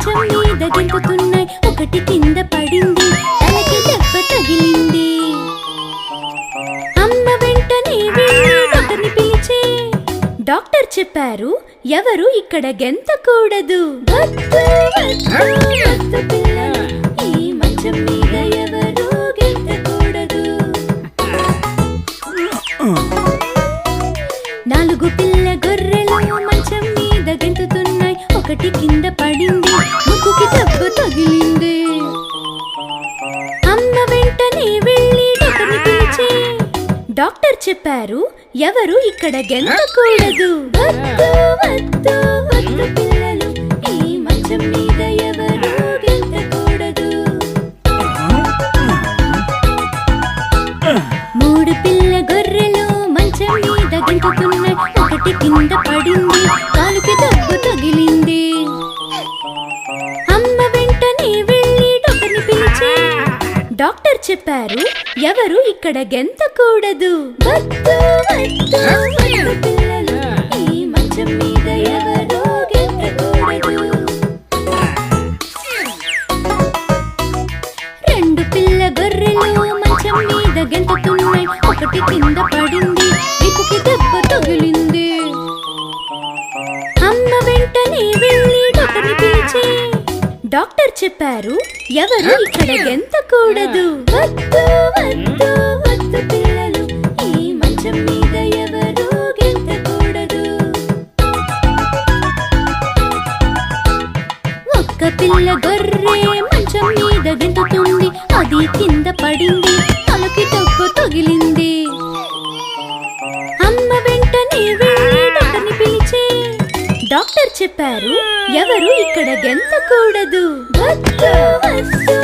మంచం మీద గెంతుతున్నాయి. ఒకటి కింద పడింది, తలకి దెబ్బ తగిలింది. అమ్మ వెంటనే వెళ్ళి డాక్టర్ని పిలిచే డాక్టర్ చెప్పారు, ఎవరు ఇక్కడ గెంతకూడదు. వద్దు వద్దు వద్దు పిల్లలు, ఈ మంచం మీద ఎవరు గెంతకూడదు. 4 పిల్ల గొర్రెలు మంచం మీద గెంతుతున్నాయి. ఒకటి కింద పడింది, ముక్కుకి దెబ్బ తగిలింది. అమ్మ వెంటనే వెళ్ళి డాక్టర్ని పిలిచే డాక్టర్ చెప్పారు, ఎవరు ఇక్కడ గెంతకూడదు. వద్దు వద్దు వద్దు పిల్లలు, ఈ మంచం మీద ఎవరు గెంతకూడదు. 3 పిల్ల గొర్రెలు మంచం మీద గెంతుతున్నాయి. ఒకటి కింద పడింది, కాలుకి దెబ్బ తగిలింది. అమ్మ వెంటనే వెళ్ళి డాక్టర్ని పిలిచే డాక్టర్ చెప్పారు, ఎవరు ఇక్కడ గెంతకూడదు. వద్దు వద్దు వద్దు పిల్లలు, ఈ మంచం మీద ఎవరు గెంతకూడదు. 2 పిల్ల గొర్రెలు మంచం మీద గెంతుతున్నాయి. ఒకటి కింద పడింది, వీపుకి దెబ్బ తగిలింది. అమ్మ వెంటనే వెళ్ళి డాక్టర్ని పిలిచే డాక్టర్ చెప్పారు, ఎవరు ఇక్కడ గెంతకూడదు. వద్దు వద్దు వద్దు పిల్లలు, ఈ మంచం మీద ఎవరు గెంతకూడదు. ఒక్క పిల్ల గొర్రె మంచం మీద గెంతుతుంది. అది కింద పడింది, తలకి దెబ్బ తగిలింది. అమ్మ వెంటనే వెళ్ళి డాక్టర్ని పిలిచే డాక్టర్ చెప్పారు, ఎవరు ఇక్కడ గెంతకూడదు. వద్దు వద్దు